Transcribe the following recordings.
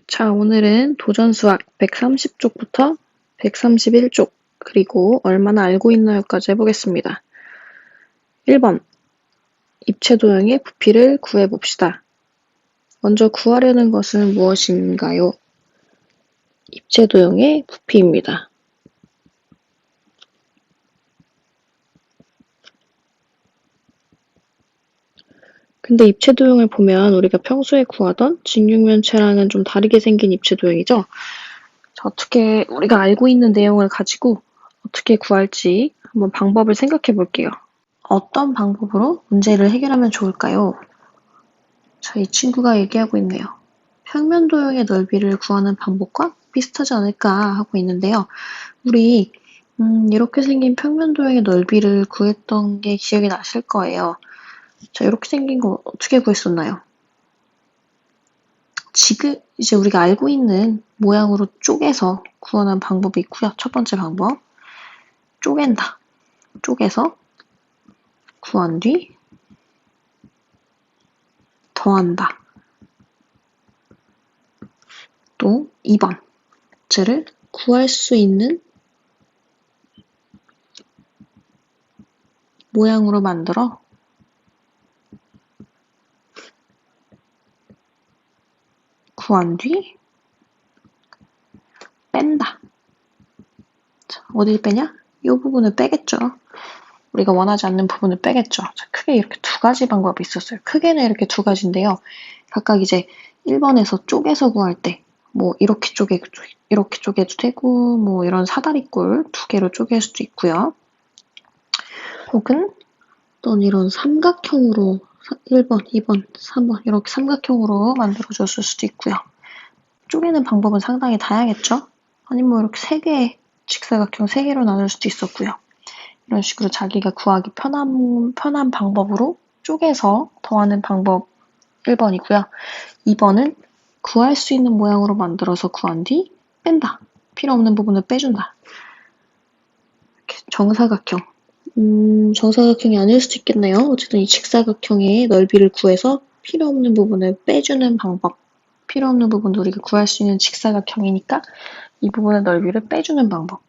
자, 오늘은 도전수학 130쪽부터 131쪽, 그리고 얼마나 알고 있나요까지 해보겠습니다. 1번, 입체도형의 부피를 구해봅시다. 먼저 구하려는 것은 무엇인가요? 입체도형의 부피입니다. 근데 입체도형을 보면 우리가 평소에 구하던 직육면체랑은 좀 다르게 생긴 입체도형이죠? 자, 어떻게 우리가 알고 있는 내용을 가지고 어떻게 구할지 한번 방법을 생각해 볼게요. 어떤 방법으로 문제를 해결하면 좋을까요? 자, 이 친구가 얘기하고 있네요. 평면도형의 넓이를 구하는 방법과 비슷하지 않을까 하고 있는데요. 우리 이렇게 생긴 평면도형의 넓이를 구했던 게 기억이 나실 거예요. 자, 이렇게 생긴 거 어떻게 구했었나요? 지금 이제 우리가 알고 있는 모양으로 쪼개서 구하는 방법이 있고요. 첫 번째 방법, 쪼갠다. 쪼개서 구한 뒤 더한다. 또 2번, 쟤를 구할 수 있는 모양으로 만들어 구한 뒤 뺀다. 자, 어딜 빼냐? 이 부분을 빼겠죠. 우리가 원하지 않는 부분을 빼겠죠. 자, 크게 이렇게 두 가지 방법이 있었어요. 크게는 이렇게 두 가지인데요. 각각 이제 1번에서 쪼개서 구할 때 뭐 이렇게 쪼개도 되고 뭐 이런 사다리꼴 두 개로 쪼갤 수도 있고요. 혹은 어떤 이런 삼각형으로 1번, 2번, 3번 이렇게 삼각형으로 만들어줬을 수도 있고요. 쪼개는 방법은 상당히 다양했죠. 아니면 뭐 이렇게 세 개의 직사각형 3개로 나눌 수도 있었고요. 이런 식으로 자기가 구하기 편한 방법으로 쪼개서 더하는 방법 1번이고요. 2번은 구할 수 있는 모양으로 만들어서 구한 뒤 뺀다. 필요 없는 부분을 빼준다. 이렇게 정사각형. 정사각형이 아닐 수도 있겠네요. 어쨌든 이 직사각형의 넓이를 구해서 필요 없는 부분을 빼주는 방법. 필요 없는 부분도 우리가 구할 수 있는 직사각형이니까 이 부분의 넓이를 빼주는 방법이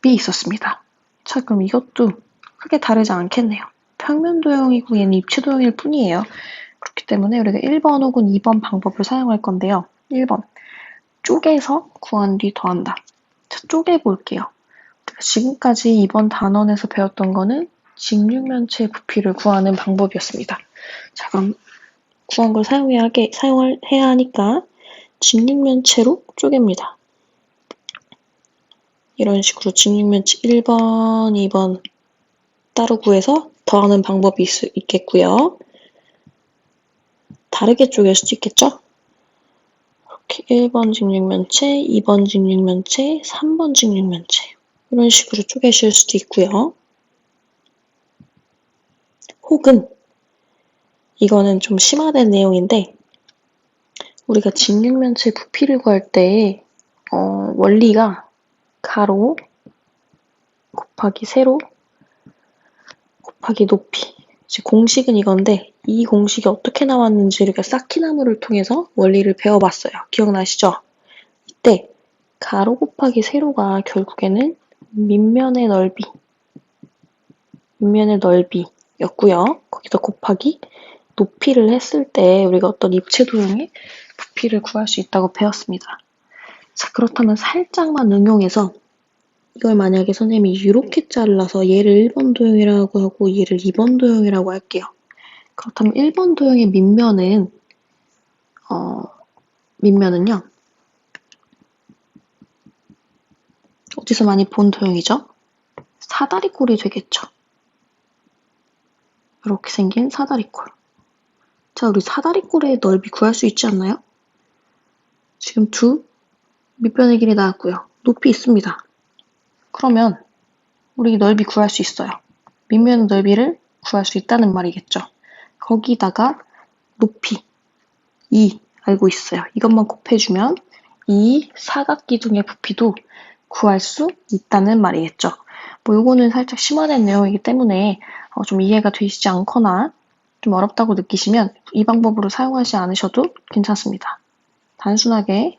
있었습니다. 자, 그럼 이것도 크게 다르지 않겠네요. 평면도형이고 얘는 입체도형일 뿐이에요. 그렇기 때문에 우리가 1번 혹은 2번 방법을 사용할 건데요. 1번, 쪼개서 구한 뒤 더한다. 자, 쪼개볼게요. 지금까지 이번 단원에서 배웠던 거는 직육면체의 부피를 구하는 방법이었습니다. 자, 그럼 구한 걸 사용해야 하니까 직육면체로 쪼갭니다. 이런 식으로 직육면체 1번, 2번 따로 구해서 더하는 방법이 있겠고요. 다르게 쪼갤 수도 있겠죠? 이렇게 1번 직육면체, 2번 직육면체, 3번 직육면체 이런 식으로 쪼개실 수도 있고요. 혹은 이거는 좀 심화된 내용인데 우리가 직육면체 부피를 구할 때 원리가 가로 곱하기 세로 곱하기 높이. 이제 공식은 이건데 이 공식이 어떻게 나왔는지 우리가 쌓기나무를 통해서 원리를 배워봤어요. 기억나시죠? 이때 가로 곱하기 세로가 결국에는 밑면의 넓이였고요. 거기다 곱하기 높이를 했을 때 우리가 어떤 입체도형의 부피를 구할 수 있다고 배웠습니다. 자, 그렇다면 살짝만 응용해서 이걸 만약에 선생님이 이렇게 잘라서 얘를 1번 도형이라고 하고 얘를 2번 도형이라고 할게요. 그렇다면 1번 도형의 밑면은요. 어디서 많이 본 도형이죠? 사다리꼴이 되겠죠. 이렇게 생긴 사다리꼴. 자, 우리 사다리꼴의 넓이 구할 수 있지 않나요? 지금 두 밑변의 길이 나왔고요. 높이 있습니다. 그러면 우리 넓이 구할 수 있어요. 밑면의 넓이를 구할 수 있다는 말이겠죠. 거기다가 높이 2 알고 있어요. 이것만 곱해주면 이 사각기둥의 부피도 구할 수 있다는 말이겠죠. 뭐 요거는 살짝 심화된 내용이기 때문에 좀 이해가 되시지 않거나 좀 어렵다고 느끼시면 이 방법으로 사용하지 않으셔도 괜찮습니다. 단순하게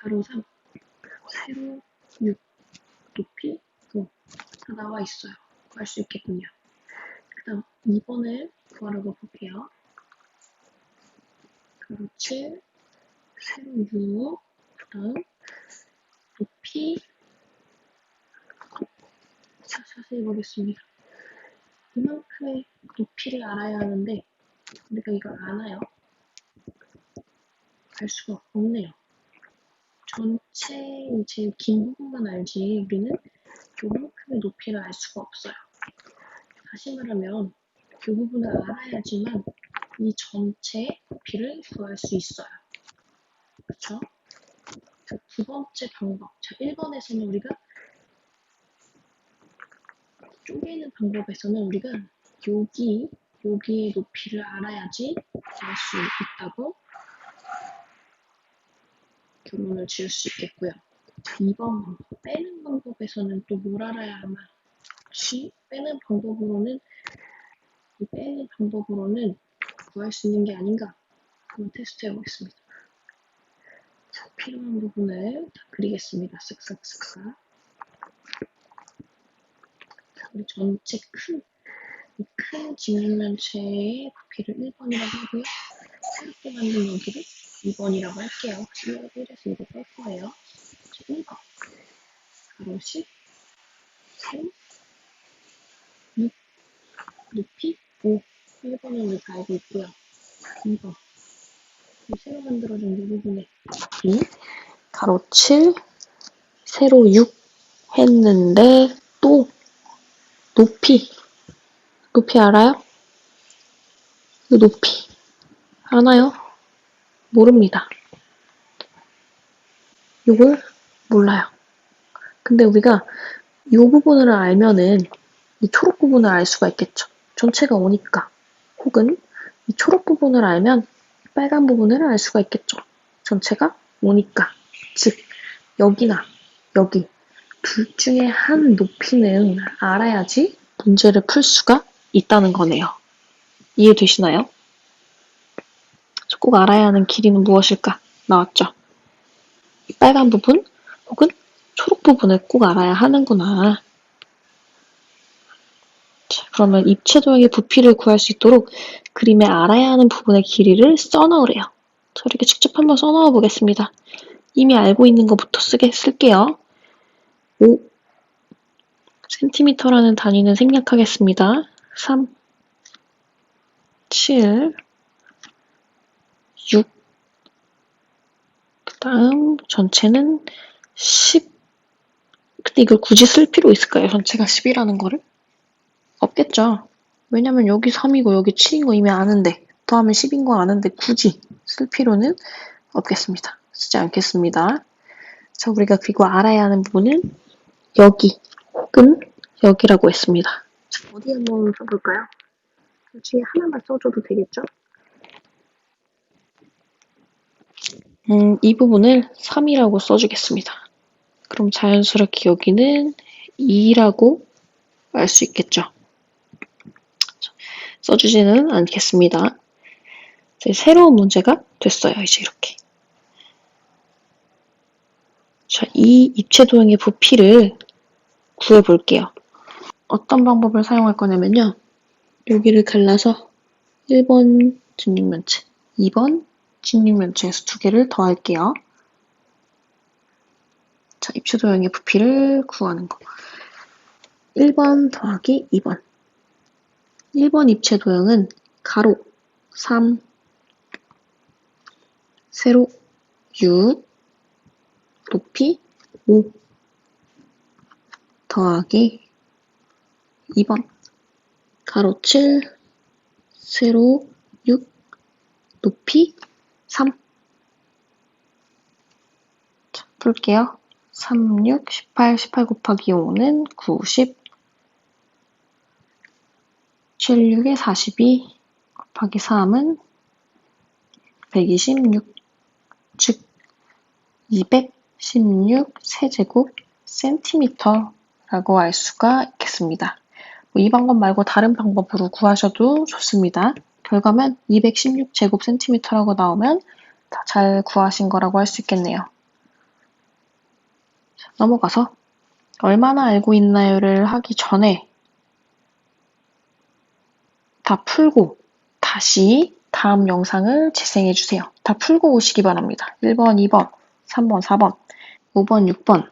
가로 3, 세로 6, 높이 5. 다 나와 있어요. 구할 수 있겠군요. 그 다음 2번을 구하려고 볼게요. 가로 7, 세로 6, 그 다음 높이 자세히 보겠습니다. 이만큼의 높이를 알아야 하는데 우리가 이걸 아나요? 알 수가 없네요. 전체 제일 긴 부분만 알지 우리는 요만큼의 높이를 알 수가 없어요. 다시 말하면 그 부분을 알아야지만 이 전체 높이를 구할 수 있어요. 그쵸? 자, 두 번째 방법. 자, 1번에서는 우리가 쪼개는 방법에서는 우리가 여기의 높이를 알아야지 구할 수 있다고 결론을 지을 수 있겠고요. 2번 방법, 빼는 방법에서는 또 뭘 알아야 하나? 혹시 빼는 방법으로는 구할 수 있는 게 아닌가? 한번 테스트 해보겠습니다. 자, 필요한 부분을 다 그리겠습니다. 쓱싹쓱싹. 우리 전체 큰 직육면체의 부피를 1번이라고 하고요. 새롭게 만든 여기를 2번이라고 할게요. 1에서 이거 뺄 거예요. 1번. 가로 10, 세로 6, 높이 5. 1번은 우리 다 알고 있고요. 2번. 새로 만들어준 이 부분에 2, 가로 7, 세로 6 했는데 또 높이 알아요? 이 높이 아나요? 모릅니다. 이걸 몰라요. 근데 우리가 이 부분을 알면은 이 초록 부분을 알 수가 있겠죠. 전체가 오니까. 혹은 이 초록 부분을 알면 빨간 부분을 알 수가 있겠죠. 전체가 오니까. 즉 여기나 여기 둘 중에 한 높이는 알아야지 문제를 풀 수가 있다는 거네요. 이해되시나요? 꼭 알아야 하는 길이는 무엇일까? 나왔죠? 이 빨간 부분 혹은 초록 부분을 꼭 알아야 하는구나. 자, 그러면 입체도형의 부피를 구할 수 있도록 그림에 알아야 하는 부분의 길이를 써넣으래요. 자, 이렇게 직접 한번 써넣어 보겠습니다. 이미 알고 있는 것부터 쓸게요. 5 cm라는 단위는 생략하겠습니다. 3, 7, 6, 그 다음 전체는 10. 근데 이걸 굳이 쓸 필요 있을까요? 전체가 10이라는 거를? 없겠죠. 왜냐면 여기 3이고 여기 7인 거 이미 아는데 더하면 10인 거 아는데 굳이 쓸 필요는 없겠습니다. 쓰지 않겠습니다. 자, 우리가 그리고 알아야 하는 부분은 여기 혹은 여기라고 했습니다. 자, 어디 한번 써볼까요? 뒤에 하나만 써줘도 되겠죠? 이 부분을 3이라고 써주겠습니다. 그럼 자연스럽게 여기는 2라고 알 수 있겠죠? 써주지는 않겠습니다. 이제 새로운 문제가 됐어요. 이제 이렇게. 자, 이 입체도형의 부피를 구해볼게요. 어떤 방법을 사용할 거냐면요. 여기를 갈라서 1번 직육면체, 2번 직육면체에서 두 개를 더할게요. 자, 입체도형의 부피를 구하는 거. 1번 더하기 2번. 1번 입체도형은 가로 3, 세로 6, 높이 5 더하기 2번 가로 7, 세로 6, 높이 3. 자, 풀게요. 3, 6, 18, 18 곱하기 5는 90, 7, 6에 42 곱하기 3은 126, 즉 216 세제곱 센티미터라고 알 수가 있겠습니다. 이 방법 말고 다른 방법으로 구하셔도 좋습니다. 결과만 216 제곱 센티미터라고 나오면 다 잘 구하신 거라고 할 수 있겠네요. 넘어가서 얼마나 알고 있나요를 하기 전에 다 풀고 다시 다음 영상을 재생해주세요. 다 풀고 오시기 바랍니다. 1번, 2번, 3번, 4번, 5번, 6번,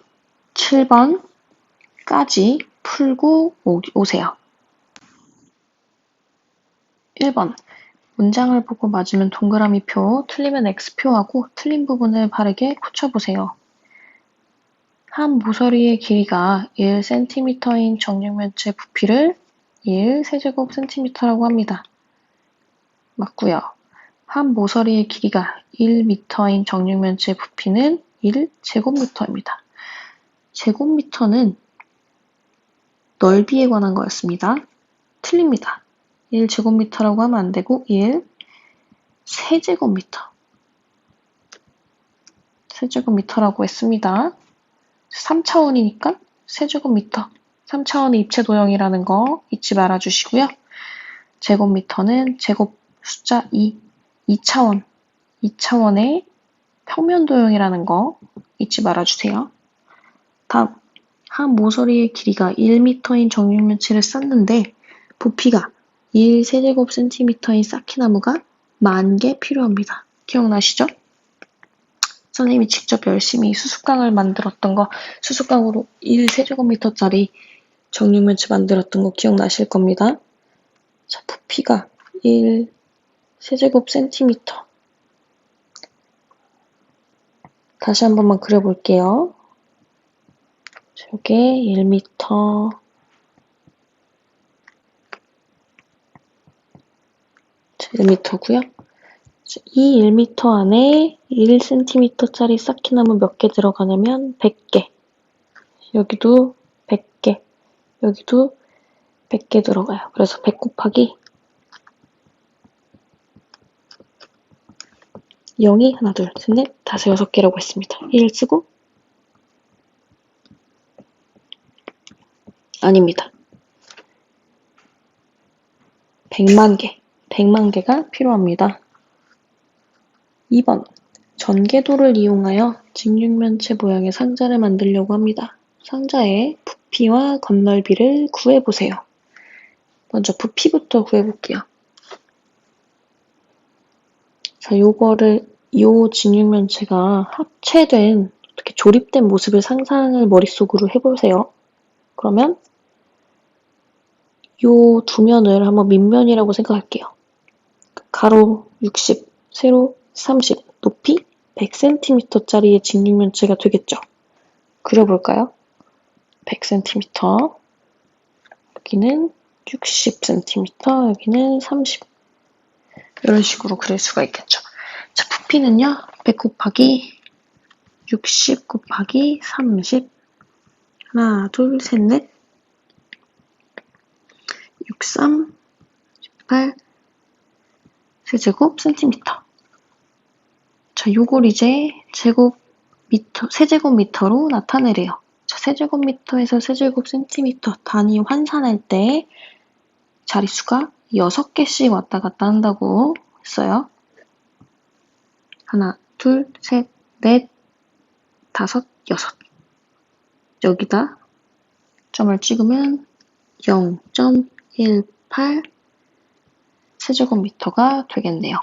7번까지 풀고 오세요. 1번. 문장을 보고 맞으면 동그라미 표, 틀리면 X표하고 틀린 부분을 바르게 고쳐보세요. 한 모서리의 길이가 1cm인 정육면체 부피를 1세제곱cm라고 합니다. 맞고요. 한 모서리의 길이가 1m인 정육면체 부피는 1제곱미터입니다. 제곱미터는 넓이에 관한 거였습니다. 틀립니다. 1제곱미터라고 하면 안 되고 1세제곱미터. 세제곱미터라고 했습니다. 3차원이니까 세제곱미터. 3차원의 입체 도형이라는 거 잊지 말아주시고요. 제곱미터는 제곱 숫자 2, 2차원. 2차원의 평면 도형이라는 거 잊지 말아주세요. 다음, 한 모서리의 길이가 1m인 정육면체를 쌓는데 부피가 1세제곱cm인 쌓기나무가 10,000개 필요합니다. 기억나시죠? 선생님이 직접 열심히 수습강을 만들었던 거, 수습강으로 1세제곱미터짜리 정육면체 만들었던 거 기억나실 겁니다. 자, 부피가 1세제곱cm. 다시 한 번만 그려볼게요. 이게 1m, 자, 1m고요. 이 1m 안에 1cm짜리 쌓기나무 몇 개 들어가냐면 100개. 여기도 100개. 여기도 100개 들어가요. 그래서 100 곱하기 0이 하나, 둘, 셋, 넷, 다섯, 6개라고 했습니다. 1 쓰고 아닙니다. 100만 개. 100만 개가 필요합니다. 2번. 전개도를 이용하여 직육면체 모양의 상자를 만들려고 합니다. 상자의 부피와 건널비를 구해보세요. 먼저 부피부터 구해볼게요. 자, 요 직육면체가 합체된, 이렇게 조립된 모습을 상상을 머릿속으로 해보세요. 그러면 요 두 면을 한번 밑면이라고 생각할게요. 가로 60, 세로 30, 높이 100cm짜리의 직육면체가 되겠죠. 그려볼까요? 100cm, 여기는 60cm, 여기는 30. 이런 식으로 그릴 수가 있겠죠. 자, 부피는요, 100 곱하기 60 곱하기 30. 하나, 둘, 셋, 넷. 63, 18, 세제곱 센티미터. 자, 요걸 이제 세제곱미터로 나타내래요. 자, 세제곱미터에서 세제곱센티미터 단위 환산할 때 자릿수가 6개씩 왔다 갔다 한다고 했어요. 하나, 둘, 셋, 넷, 다섯, 여섯. 여기다 점을 찍으면 0.18 세제곱미터가 되겠네요.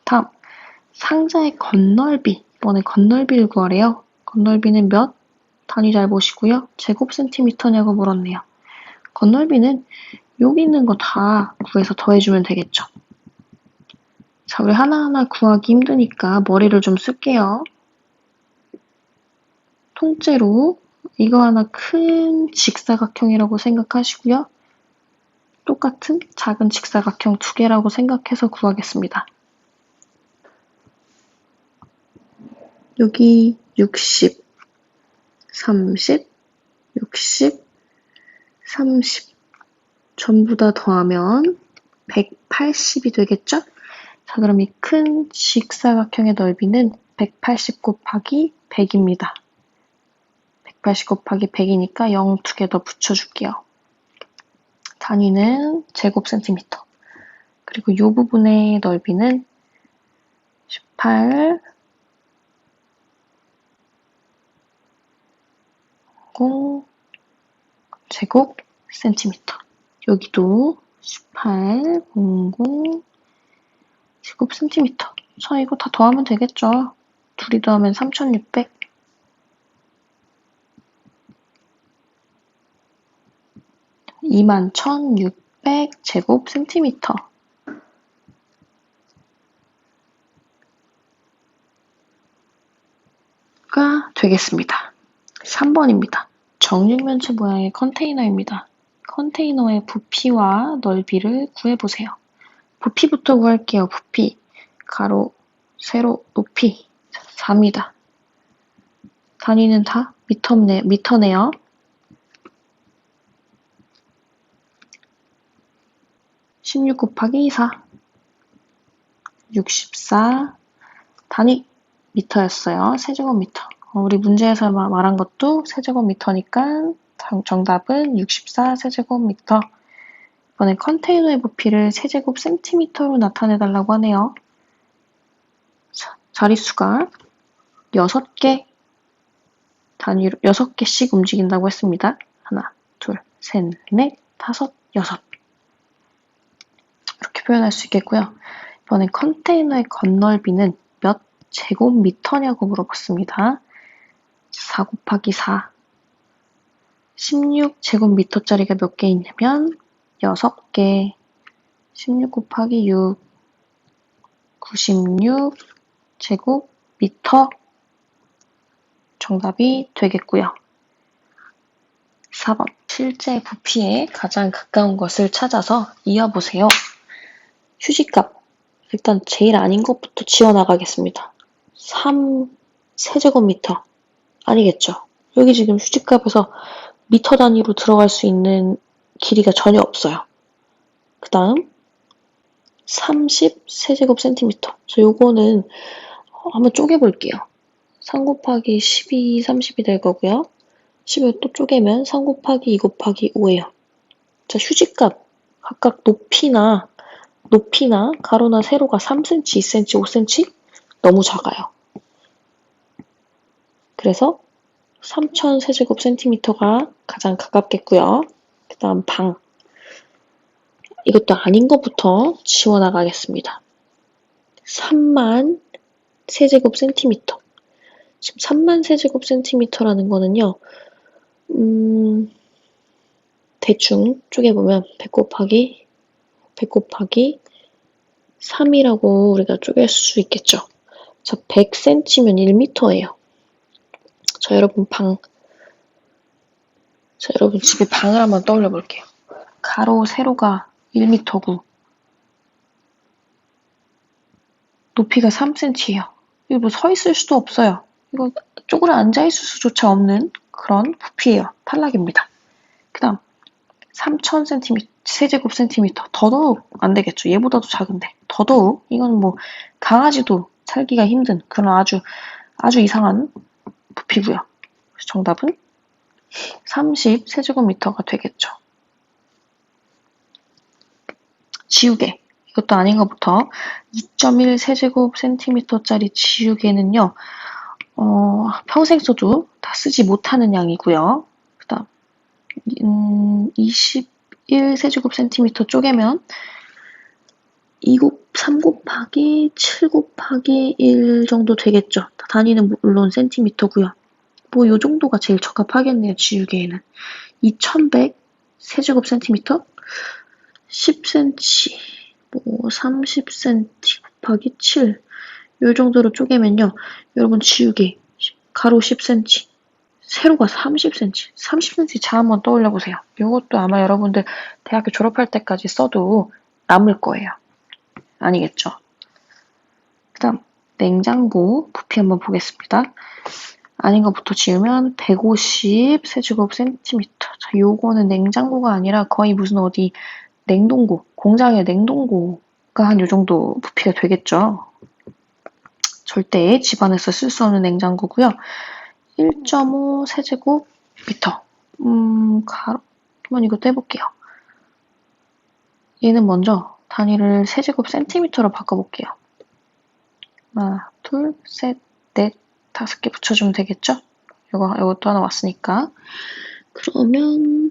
다음, 상자의 건널비. 이번에 건널비를 구하래요. 건널비는 몇? 단위 잘 보시고요. 제곱센티미터냐고 물었네요. 건널비는 여기 있는 거 다 구해서 더해주면 되겠죠. 자, 우리 하나하나 구하기 힘드니까 머리를 좀 쓸게요. 통째로 이거 하나 큰 직사각형이라고 생각하시고요. 똑같은 작은 직사각형 2개라고 생각해서 구하겠습니다. 여기 60, 30, 60, 30 전부 다 더하면 180이 되겠죠? 자, 그럼 이 큰 직사각형의 넓이는 180 곱하기 100입니다. 180 곱하기 100이니까 0 2개 더 붙여줄게요. 단위는 제곱센티미터. 그리고 이 부분의 넓이는 18 제곱 센티미터. 여기도 1800 제곱 센티미터. 자, 이거 다 더하면 되겠죠. 둘이 더하면 3600. 21,600 제곱 센티미터. 가 되겠습니다. 3번입니다. 정육면체 모양의 컨테이너입니다. 컨테이너의 부피와 넓이를 구해보세요. 부피부터 구할게요. 부피. 가로, 세로, 높이. 4입니다. 단위는 다 미터네요. 16 곱하기 4. 64. 단위 미터였어요. 세제곱미터. 우리 문제에서 말한 것도 세제곱미터니까 정답은 64 세제곱미터. 이번엔 컨테이너의 부피를 세제곱 센티미터로 나타내달라고 하네요. 자, 자릿수가 6개 단위로 6개씩 움직인다고 했습니다. 하나, 둘, 셋, 넷, 다섯, 여섯. 이렇게 표현할 수 있겠고요. 이번엔 컨테이너의 건널비는 몇 제곱미터냐고 물어봤습니다. 4 곱하기 4. 16제곱미터짜리가 몇 개 있냐면 6개. 16 곱하기 6. 96제곱미터. 정답이 되겠고요. 4번. 실제 부피에 가장 가까운 것을 찾아서 이어보세요. 휴지값. 일단 제일 아닌 것부터 지워나가겠습니다. 3 세제곱미터. 아니겠죠. 여기 지금 휴지값에서 미터 단위로 들어갈 수 있는 길이가 전혀 없어요. 그 다음 30 세제곱 센티미터. 그래서 요거는 한번 쪼개볼게요. 3 곱하기 12, 30이 될 거고요. 10을 또 쪼개면 3 곱하기 2 곱하기 5예요. 자, 휴지값 각각 높이나 가로나 세로가 3cm, 2cm, 5cm 너무 작아요. 그래서 3000 세제곱 센티미터가 가장 가깝겠고요. 그 다음 방. 이것도 아닌 것부터 지워나가겠습니다. 3만 세제곱 센티미터. 지금 3만 세제곱 센티미터라는 거는요. 대충 쪼개보면 100 곱하기 3이라고 우리가 쪼갤 수 있겠죠. 자, 100cm면 1m예요. 자, 여러분 여러분 집에 방을 한번 떠올려 볼게요. 가로, 세로가 1m고 높이가 3cm예요. 이거 뭐 서 있을 수도 없어요. 이거 쪼그려 앉아 있을 수조차 없는 그런 부피예요. 탈락입니다. 그 다음 3000cm, 세제곱 센티미터. 더더욱 안 되겠죠. 얘보다도 작은데. 더더욱 이건 뭐 강아지도 살기가 힘든 그런 아주 이상한 부피고요. 그래서 정답은 30 세제곱미터가 되겠죠. 지우개. 이것도 아닌 것부터 2.1 세제곱 센티미터짜리 지우개는요. 평생 써도 다 쓰지 못하는 양이고요. 그 다음 21 세제곱 센티미터 쪼개면 3 곱하기 7 곱하기 1 정도 되겠죠. 단위는 물론 센티미터고요. 뭐 요 정도가 제일 적합하겠네요. 지우개에는 2100 세제곱 센티미터 10cm 뭐 30cm 곱하기 7 요 정도로 쪼개면요. 여러분 지우개 가로 10cm 세로가 30cm 30cm 자 한번 떠올려 보세요. 이것도 아마 여러분들 대학교 졸업할 때까지 써도 남을 거예요. 아니겠죠. 그 다음 냉장고 부피 한번 보겠습니다. 아닌 것부터 지우면 150 세제곱 센티미터. 자, 요거는 냉장고가 아니라 거의 무슨 어디 냉동고, 공장의 냉동고가 한 요 정도 부피가 되겠죠. 절대 집안에서 쓸 수 없는 냉장고고요. 1.5 세제곱미터. 한번 이것도 해볼게요. 얘는 먼저 단위를 세제곱 센티미터로 바꿔볼게요. 하나, 둘, 셋, 넷, 5개 붙여주면 되겠죠? 이것도 하나 왔으니까. 그러면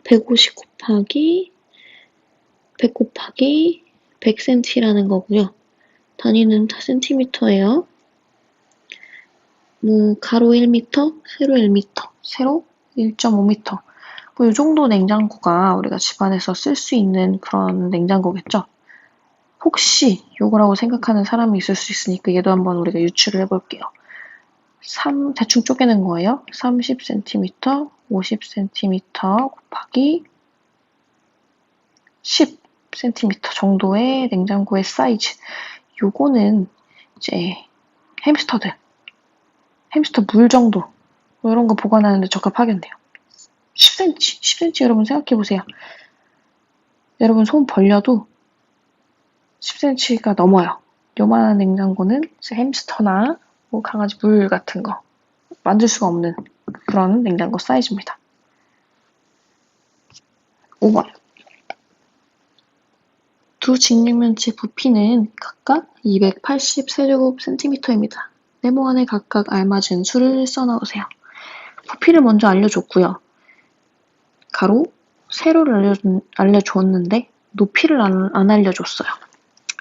150 곱하기 100 곱하기 100cm라는 거고요. 단위는 센티미터예요. 가로 1m, 세로 1m, 세로 1.5m. 이 정도 냉장고가 우리가 집안에서 쓸 수 있는 그런 냉장고겠죠? 혹시 요거라고 생각하는 사람이 있을 수 있으니까 얘도 한번 우리가 유추를 해볼게요. 대충 쪼개는 거예요. 30cm, 50cm 곱하기 10cm 정도의 냉장고의 사이즈. 요거는 이제 햄스터 물 정도 이런 거 보관하는데 적합하겠네요. 10cm 여러분 생각해보세요. 여러분 손 벌려도 10cm가 넘어요. 요만한 냉장고는 햄스터나 강아지 물 같은 거 만질 수가 없는 그런 냉장고 사이즈입니다. 5번. 두 직육면체 부피는 각각 280세제곱센티미터입니다. 네모 안에 각각 알맞은 수를 써넣으세요. 부피를 먼저 알려줬고요. 가로, 세로를 알려줬는데 높이를 안 알려줬어요.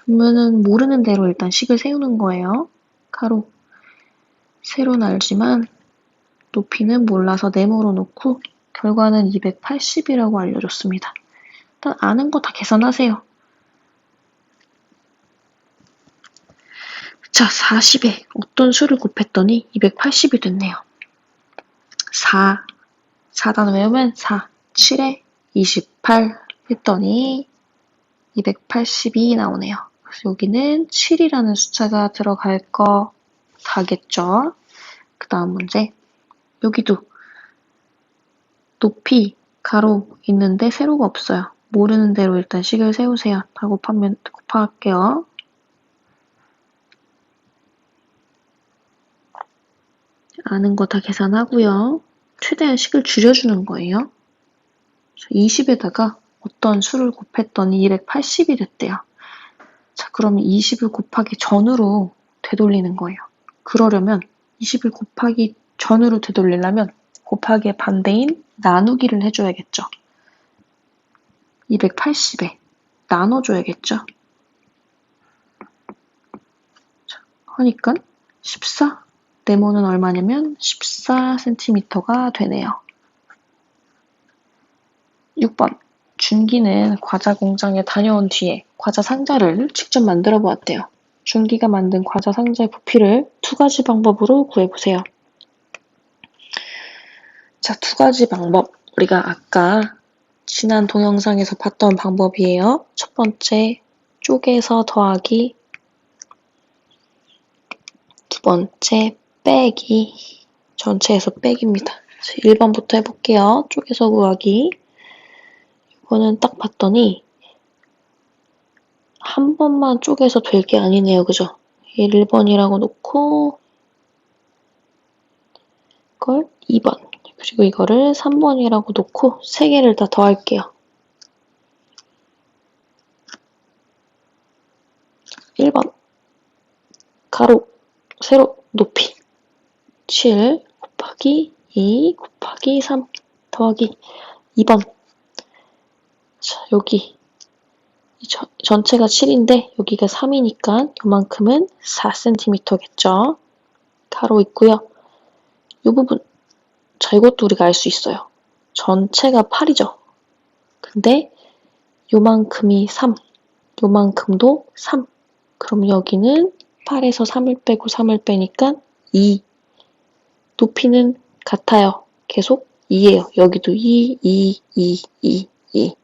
그러면은 모르는 대로 일단 식을 세우는 거예요. 가로, 세로는 알지만 높이는 몰라서 네모로 놓고 결과는 280이라고 알려줬습니다. 일단 아는 거 다 계산하세요. 자, 40에 어떤 수를 곱했더니 280이 됐네요. 4단어 외우면 4, 7에 28 했더니 282 나오네요. 그래서 여기는 7이라는 숫자가 들어갈 거 다겠죠. 그 다음 문제. 여기도 높이, 가로 있는데 세로가 없어요. 모르는 대로 일단 식을 세우세요. 다 곱할게요. 아는 거 다 계산하고요. 최대한 식을 줄여주는 거예요. 20에다가 어떤 수를 곱했더니 280이 됐대요. 자, 그러면 20을 곱하기 전으로 되돌리는 거예요. 그러려면 20을 곱하기 전으로 되돌리려면 곱하기의 반대인 나누기를 해줘야겠죠. 280에 나눠줘야겠죠. 자, 하니까 14. 네모는 얼마냐면 14cm가 되네요. 6번. 준기는 과자 공장에 다녀온 뒤에 과자 상자를 직접 만들어 보았대요. 준기가 만든 과자 상자의 부피를 두 가지 방법으로 구해보세요. 자, 두 가지 방법. 우리가 아까 지난 동영상에서 봤던 방법이에요. 첫 번째, 쪼개서 더하기. 두 번째, 빼기. 전체에서 빼기입니다. 1번부터 해볼게요. 쪼개서 구하기. 이거는 딱 봤더니 한 번만 쪼개서 될 게 아니네요. 그죠? 1번이라고 놓고 이걸 2번 그리고 이거를 3번이라고 놓고 3개를 다 더할게요. 1번 가로, 세로, 높이 7 곱하기 2 곱하기 3 더하기 2번. 자, 여기 전체가 7인데 여기가 3이니까 요만큼은 4cm겠죠. 가로 있고요. 이 부분, 자, 이것도 우리가 알 수 있어요. 전체가 8이죠. 근데 요만큼이 3, 요만큼도 3. 그럼 여기는 8에서 3을 빼고 3을 빼니까 2. 높이는 같아요. 계속 2예요. 여기도 2, 2, 2, 2, 2.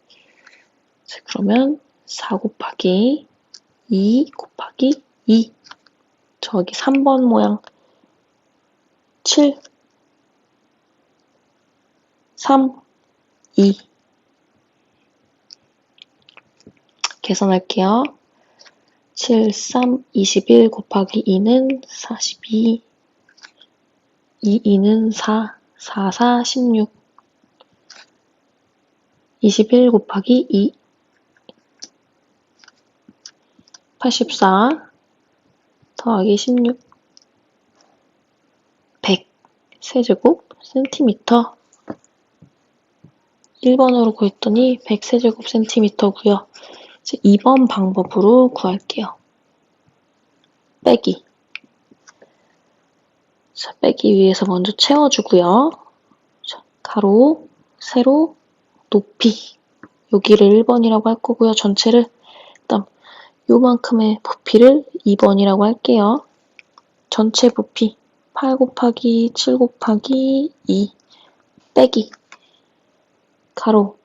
자, 그러면 4 곱하기 2 곱하기 2. 저기 3번 모양 7, 3, 2. 계산할게요. 7, 3, 21 곱하기 2는 42. 2는 4, 4, 4, 16. 21 곱하기 2. 84 더하기 16. 100. 100세제곱 센티미터 1번으로 구했더니 100세제곱 센티미터고요. 이제 2번 방법으로 구할게요. 빼기. 자, 빼기 위해서 먼저 채워주고요. 자, 가로, 세로, 높이. 여기를 1번이라고 할 거고요. 전체를. 그다음 요만큼의 부피를 2번이라고 할게요. 전체 부피 8 곱하기 7 곱하기 2 빼기 가로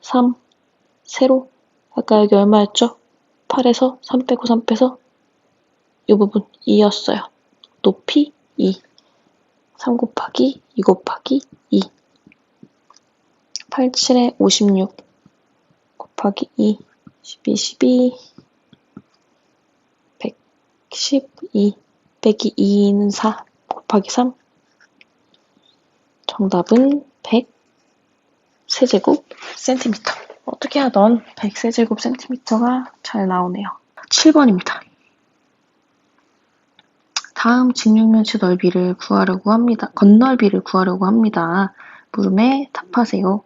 3 세로 아까 여기 얼마였죠? 8에서 3 빼고 3 빼서 이 부분 2였어요. 높이 2 3 곱하기 2 곱하기 2 8, 7에 56 곱하기 2 12, 12 112 빼기 2는 4 곱하기 3 정답은 100세제곱 센티미터. 어떻게 하던 100세제곱 센티미터가 잘 나오네요. 7번입니다. 다음 직육면체 넓이를 구하려고 합니다. 건널비를 구하려고 합니다. 물음에 답하세요.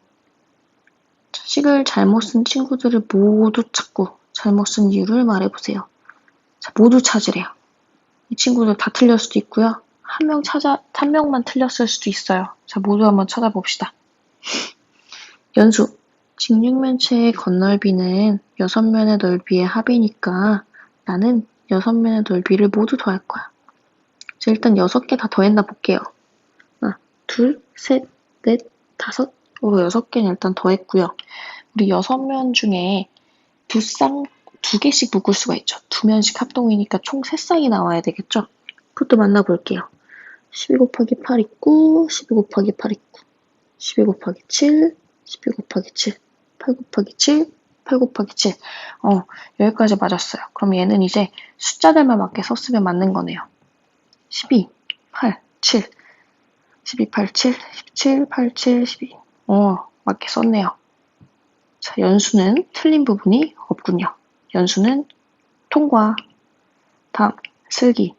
식을 잘못 쓴 친구들을 모두 찾고 잘못 쓴 이유를 말해보세요. 자, 모두 찾으래요. 이 친구들 다 틀릴 수도 있고요. 한 명만 틀렸을 수도 있어요. 자, 모두 한번 찾아봅시다. 연수. 직육면체의 건널비는 6면의 넓이의 합이니까 나는 6면의 넓이를 모두 더할 거야. 자, 일단 6개 다 더했나 볼게요. 하나, 둘, 셋, 넷, 다섯. 6개는 일단 더했고요. 우리 6면 중에 두 개씩 묶을 수가 있죠. 2면씩 합동이니까 총 3쌍이 나와야 되겠죠? 그것도 만나볼게요. 12 곱하기 8 있고 12 곱하기 8 있고 12 곱하기 7 12 곱하기 7 8 곱하기 7 8 곱하기 7 여기까지 맞았어요. 그럼 얘는 이제 숫자들만 맞게 썼으면 맞는 거네요. 12, 8, 7 12, 8, 7 17, 8, 7, 12 맞게 썼네요. 자, 연수는 틀린 부분이 없군요. 연수는 통과. 다음, 슬기.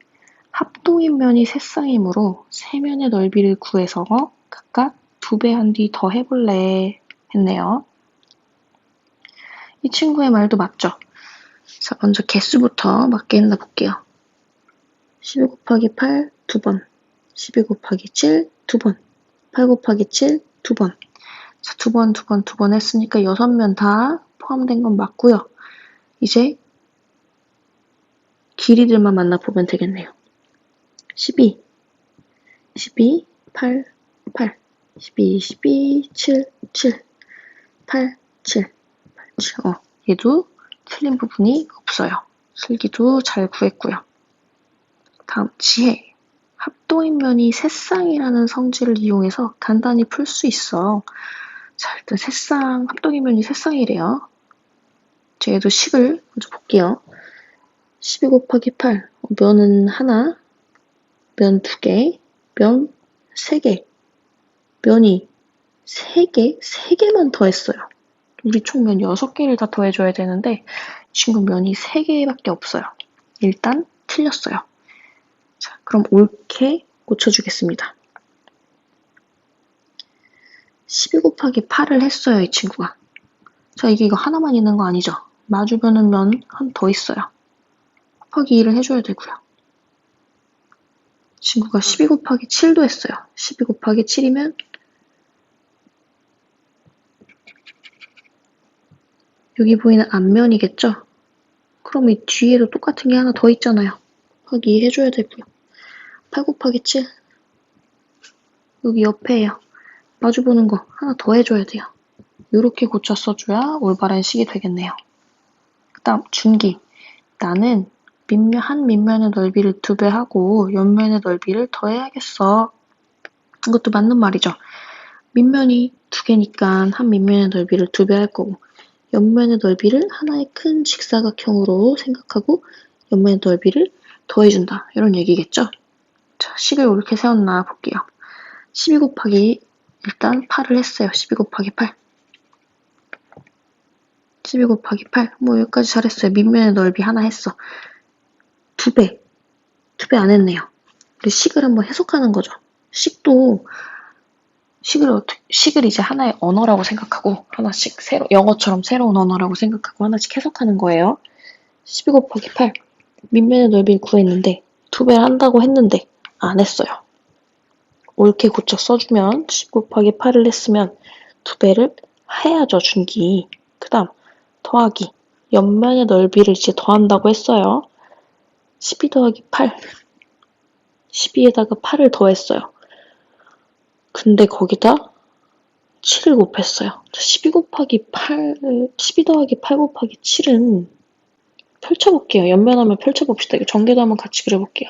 합동인 면이 3쌍이므로 3면의 넓이를 구해서 각각 2배 한 뒤 더 해볼래 했네요. 이 친구의 말도 맞죠? 자, 먼저 개수부터 맞게 했나 볼게요. 12 곱하기 8 2번, 12 곱하기 7 2번, 8 곱하기 7 2번. 자, 2번, 2번, 2번 했으니까 6면 다 포함된 건 맞고요. 이제 길이들만 만나보면 되겠네요. 12, 12, 8, 8, 12, 12, 7, 7, 8, 7, 8, 7. 얘도 틀린 부분이 없어요. 슬기도 잘 구했고요. 다음, 지혜. 합동인면이 3쌍이라는 성질을 이용해서 간단히 풀 수 있어. 자, 일단 합동인면이 3쌍이래요. 자, 얘도 식을 먼저 볼게요. 12 곱하기 8, 면은 하나, 면 2개, 면 3개, 면이 3개? 3개만 더했어요. 우리 총 면 6개를 다 더해줘야 되는데 친구 면이 3개밖에 없어요. 일단 틀렸어요. 자, 그럼 옳게 고쳐주겠습니다. 12 곱하기 8을 했어요, 이 친구가. 자, 이거 하나만 있는 거 아니죠? 마주보는 면 한 더 있어요. 곱하기 2를 해줘야 되고요. 친구가 12 곱하기 7도 했어요. 12 곱하기 7이면 여기 보이는 앞면이겠죠? 그럼 이 뒤에도 똑같은 게 하나 더 있잖아요. 곱하기 2 해줘야 되고요. 8 곱하기 7 여기 옆에예요. 마주보는 거 하나 더 해줘야 돼요. 이렇게 고쳐 써줘야 올바른 식이 되겠네요. 그 다음 중기. 나는 한 밑면의 넓이를 2배 하고 옆면의 넓이를 더해야겠어. 이것도 맞는 말이죠. 밑면이 2개니까 한 밑면의 넓이를 2배 할 거고 옆면의 넓이를 하나의 큰 직사각형으로 생각하고 옆면의 넓이를 더해준다. 이런 얘기겠죠? 자, 식을 옳게 세웠나 볼게요. 12 곱하기 일단 8을 했어요. 12 곱하기 8. 12 곱하기 8. 여기까지 잘했어요. 밑면의 넓이 하나 했어. 2배. 2배 안 했네요. 우리 식을 한번 해석하는 거죠. 식도 식을 이제 하나의 언어라고 생각하고 하나씩 영어처럼 새로운 언어라고 생각하고 하나씩 해석하는 거예요. 12 곱하기 8. 밑면의 넓이를 구했는데 2배를 한다고 했는데 안 했어요. 옳게 고쳐 써주면 10 곱하기 8을 했으면 2배를 해야죠, 준기. 그 다음 더하기. 옆면의 넓이를 이제 더한다고 했어요. 12 더하기 8. 12에다가 8을 더했어요. 근데 거기다 7을 곱했어요. 12 곱하기 8, 12 더하기 8 곱하기 7은 펼쳐볼게요. 옆면하면 펼쳐봅시다. 이거 전개도 한번 같이 그려볼게요.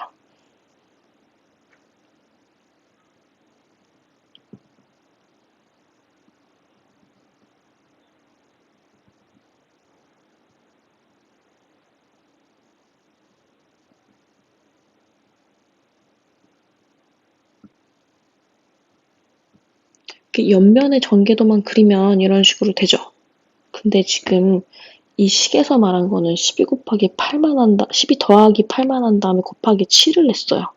옆면의 전개도만 그리면 이런 식으로 되죠. 근데 지금 이 식에서 말한 거는 12 곱하기 8만 한다, 12 더하기 8만 한 다음에 곱하기 7을 했어요.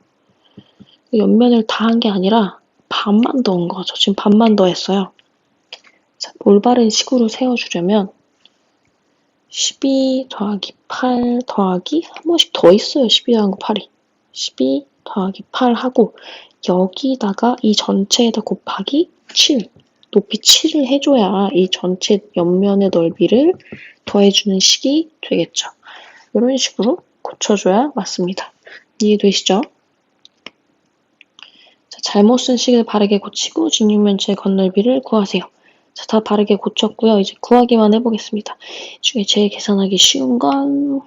옆면을 다 한 게 아니라 반만 더한 거죠. 지금 반만 더 했어요. 자, 올바른 식으로 세워주려면 12 더하기 8 더하기 한 번씩 더 있어요. 12 더하기 8이. 12 더하기 8 하고 여기다가 이 전체에다 곱하기 7. 높이 7을 해줘야 이 전체 옆면의 넓이를 더해주는 식이 되겠죠. 이런 식으로 고쳐줘야 맞습니다. 이해되시죠? 자, 잘못 쓴 식을 바르게 고치고 직육면체의 건널비를 구하세요. 자, 다 바르게 고쳤고요. 이제 구하기만 해보겠습니다. 이 중에 제일 계산하기 쉬운 건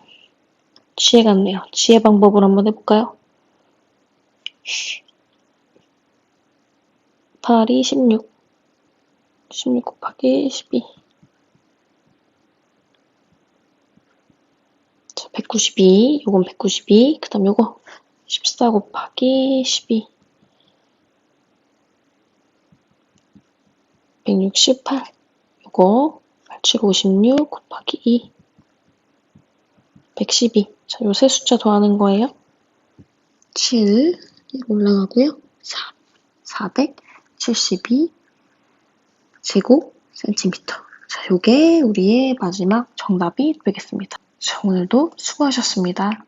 지혜 같네요. 지혜 방법을 한번 해볼까요? 8이 16. 16 곱하기 12. 자, 192. 요건 192. 그 다음 요거 14 곱하기 12. 168. 요거 8756 곱하기 2. 112. 자, 요 세 숫자 더하는 거예요. 7 올라가고요. 4. 472 제곱 센티미터. 자, 요게 우리의 마지막 정답이 되겠습니다. 자, 오늘도 수고하셨습니다.